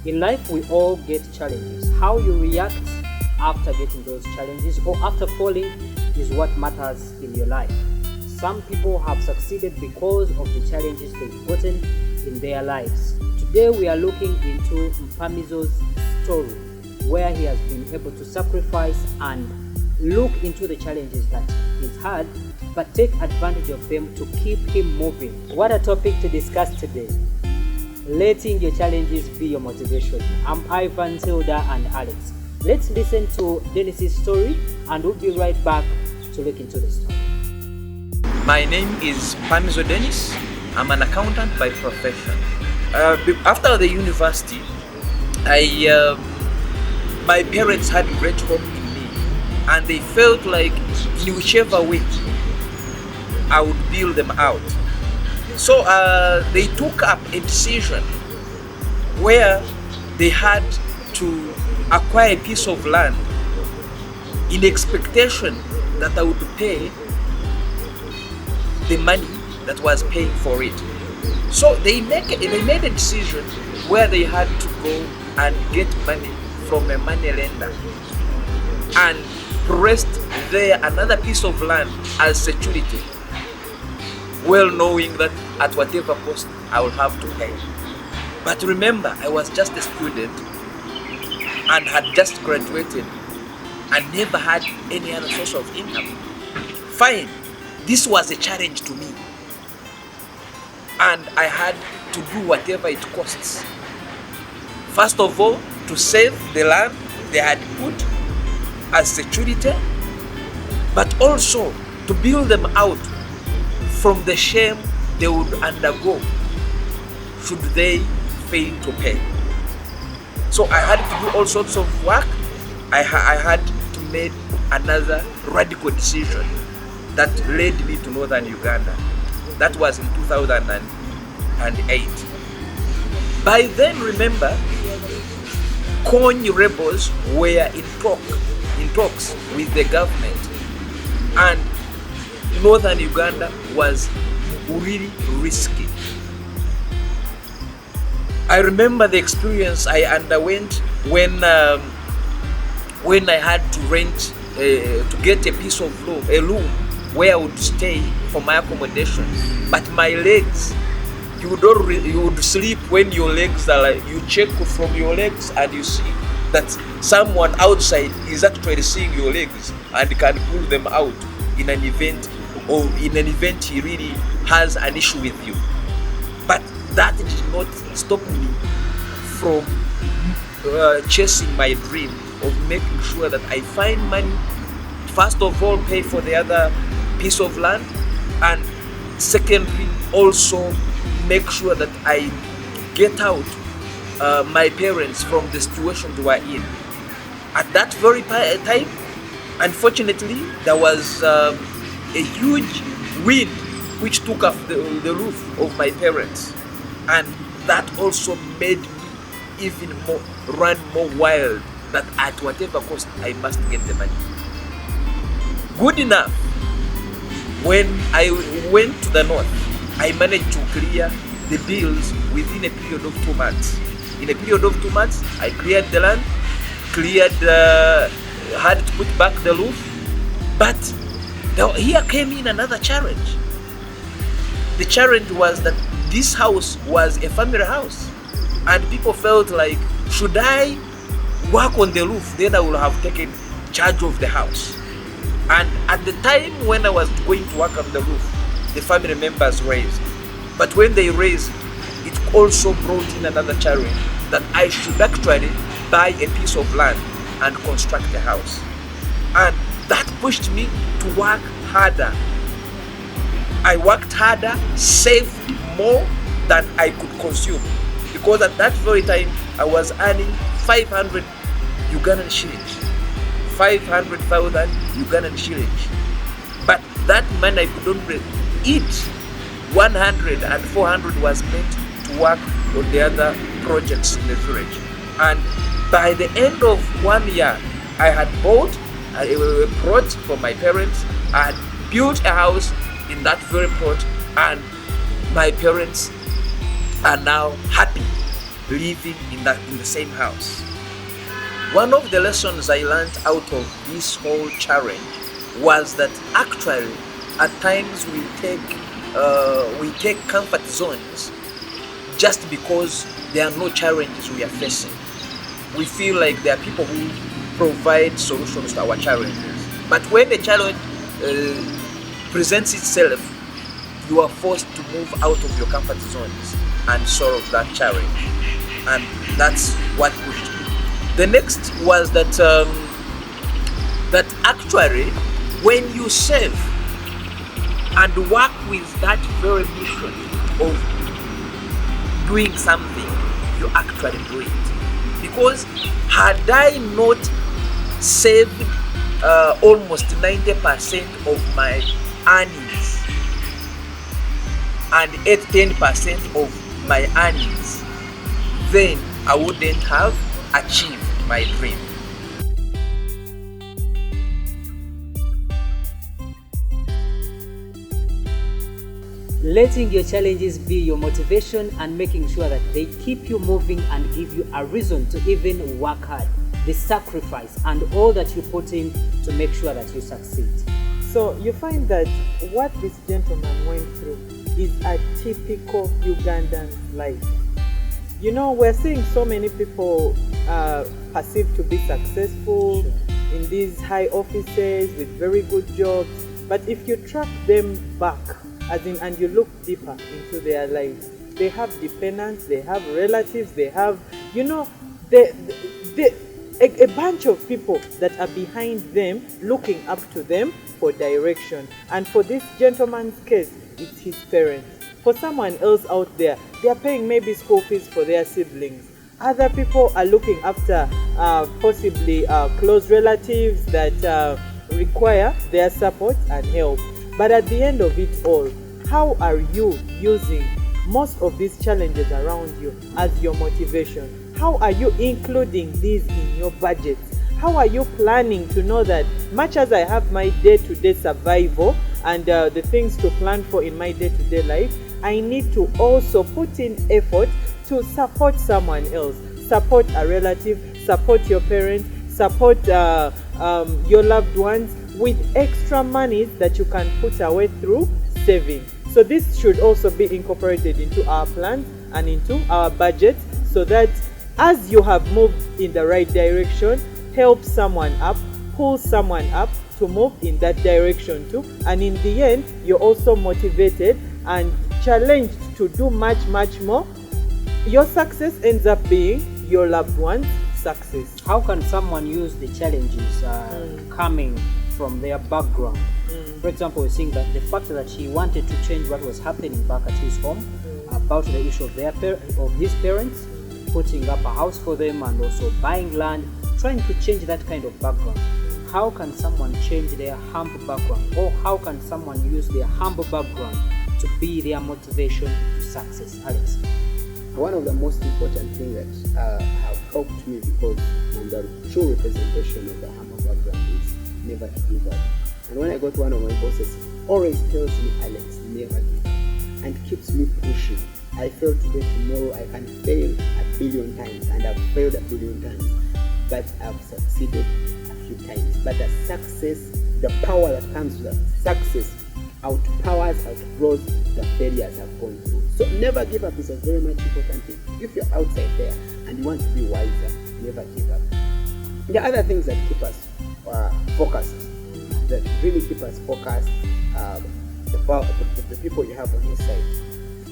In life, we all get challenges. How you react after getting those challenges or after falling is what matters in your life. Some people have succeeded because of the challenges they've gotten in their lives. Today we are looking into Mpamizo's story, where he has been able to sacrifice and look into the challenges that he's had, but take advantage of them to keep him moving. What a topic to discuss today. Letting your challenges be your motivation. I'm Ivan, Hilda, and Alex. Let's listen to Dennis's story and we'll be right back to look into the story. My name is Mpamizo Dennis. I'm an accountant by profession. After the university, my parents had great hope in me, and they felt like in whichever way I would build them out. So they took up a decision where they had to acquire a piece of land in expectation that I would pay the money that was paying for it. So they made a decision where they had to go and get money from a money lender and pressed there another piece of land as security, well knowing that at whatever cost I will have to pay. But remember, I was just a student and had just graduated and never had any other source of income. Fine, this was a challenge to me, and I had to do whatever it costs. First of all, to save the land they had put as security, but also to build them out from the shame they would undergo should they fail to pay. So I had to do all sorts of work. I had to make another radical decision that led me to northern Uganda. That was in 2008. By then, remember, Kony rebels were in talks with the government, and northern Uganda was really risky. I remember the experience I underwent when I had to rent to get a piece of a room where I would stay for my accommodation. But my legs, you would sleep when your legs are like, you check from your legs and you see that someone outside is actually seeing your legs and can pull them out in an event, or in an event he really has an issue with you. But that did not stop me from chasing my dream of making sure that I find money, first of all pay for the other piece of land, and secondly also make sure that I get out my parents from the situation they were in. At that very time, unfortunately, there was a huge wind which took off the roof of my parents, and that also made me even more run more wild, that at whatever cost I must get the money. Good enough, when I went to the north, I managed to clear the bills within a period of 2 months. In a period of 2 months, I cleared the land, had to put back the roof. But here came in another challenge. The challenge was that this house was a family house, and people felt like, should I work on the roof, then I will have taken charge of the house. And at the time when I was going to work on the roof, the family members raised. But when they raised, it also brought in another challenge, that I should actually buy a piece of land and construct a house. And that pushed me to work harder. I worked harder, saved more than I could consume, because at that very time I was earning 500 Ugandan shillings, 500,000 Ugandan shillings. But that money I could only eat 100, and 400 was meant to work on the other projects in the village. And by the end of 1 year, I had bought a plot for my parents. I had built a house in that very plot, and my parents are now happy. living in the same house. One of the lessons I learned out of this whole challenge was that actually at times we take comfort zones just because there are no challenges we are facing. We feel like there are people who provide solutions to our challenges. But when the challenge presents itself, you are forced to move out of your comfort zones and solve that challenge. And that's what pushed me. The next was that that actually when you save and work with that very mission of doing something, you actually do it. Because had I not saved almost 90% of my earnings and 10% of my earnings, then I wouldn't have achieved my dream. Letting your challenges be your motivation and making sure that they keep you moving and give you a reason to even work hard. The sacrifice and all that you put in to make sure that you succeed. So you find that what this gentleman went through is a typical Ugandan life. You know, we're seeing so many people perceived to be successful in these high offices with very good jobs, but if you track them back, and you look deeper into their lives, they have dependents, they have relatives, they have, you know, a bunch of people that are behind them, looking up to them for direction. And for this gentleman's case, it's his parents. For someone else out there, they are paying maybe school fees for their siblings. Other people are looking after possibly close relatives that require their support and help. But at the end of it all, how are you using most of these challenges around you as your motivation? How are you including these in your budget? How are you planning to know that much as I have my day-to-day survival and the things to plan for in my day-to-day life, I need to also put in effort to support someone else, support a relative, support your parents, support your loved ones with extra money that you can put away through saving. So this should also be incorporated into our plans and into our budget, so that as you have moved in the right direction, help someone up, pull someone up to move in that direction too. And in the end, you're also motivated and challenged to do much, much more. Your success ends up being your loved one's success. How can someone use the challenges coming from their background? For example, we're seeing that the fact that he wanted to change what was happening back at his home about the issue of his parents, putting up a house for them and also buying land, trying to change that kind of background. How can someone change their humble background, or how can someone use their humble background to be their motivation to success? Alex? One of the most important things that have helped me, because I'm the true representation of the humble background, is never to give up. And when I got one of my bosses, always tells me, Alex, never give up, and keeps me pushing. I fail today, tomorrow I can fail 1,000,000,000 times, and I've failed 1,000,000,000 times, but I've succeeded a few times. But the success, the power that comes with the success outgrows the failures I've gone through. So never give up is a very much important thing. If you're outside there and you want to be wiser, never give up. The other things that keep us focused, that really keep us focused, the people you have on your side.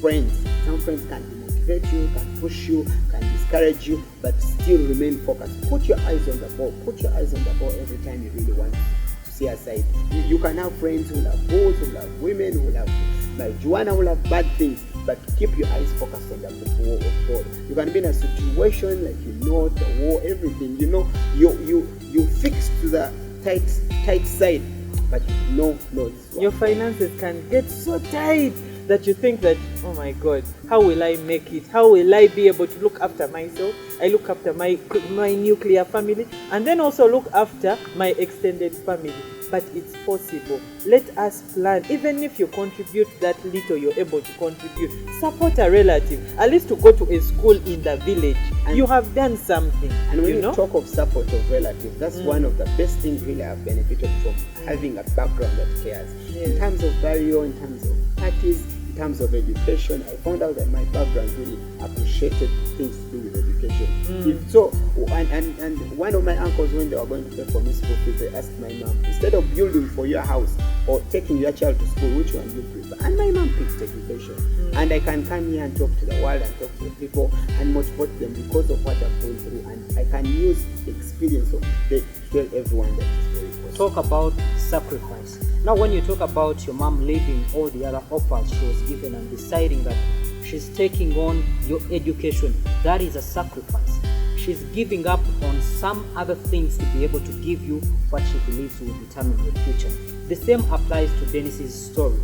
Friends. Some friends can demotivate you, can push you, can discourage you, but still remain focused. Put your eyes on the ball. Put your eyes on the ball every time you really want to see aside. You can have friends who love balls, who love women, who love marijuana, who love bad things, but keep your eyes focused on the ball of God. You can be in a situation like the war, everything. You fix to the tight side, but no. Your finances can get so tight that you think that, oh my God, how will I make it? How will I be able to look after myself? I look after my nuclear family, and then also look after my extended family. but it's possible. Let us plan. Even if you contribute that little you're able to contribute, support a relative, at least to go to a school in the village. And you have done something. And when you know? talk of support of relatives, that's one of the best things really I've benefited from, having a background that cares. Yes. In terms of burial, in terms of parties, in terms of education, I found out that my background really appreciated things to do with education. If so, and one of my uncles, when they were going to pay for me school fees, they asked my mom, instead of building for your house or taking your child to school, which one do you prefer? And my mom picked education. And I can come here and talk to the world and talk to the people and motivate them because of what I've gone through, and I can use the experience of to tell everyone that it's very possible. Talk about sacrifice. Now, when you talk about your mom leaving all the other offers she was given and deciding that she's taking on your education, that is a sacrifice. She's giving up on some other things to be able to give you what she believes will determine your future. The same applies to Dennis's story.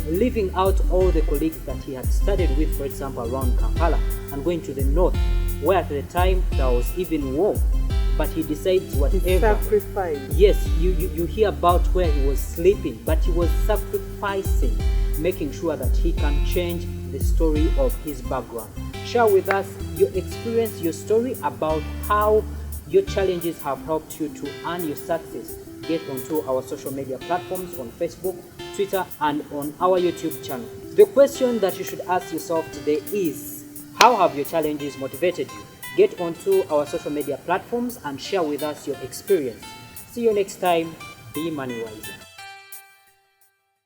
Leaving out all the colleagues that he had studied with, for example, around Kampala, and going to the north, where at the time there was even war. But he decides whatever. Sacrifice. Yes, you hear about where he was sleeping, but he was sacrificing, making sure that he can change the story of his background. Share with us your experience, your story about how your challenges have helped you to earn your success. Get onto our social media platforms on Facebook, Twitter, and on our YouTube channel. The question that you should ask yourself today is, how have your challenges motivated you? Get onto our social media platforms and share with us your experience. See you next time. Be money wise.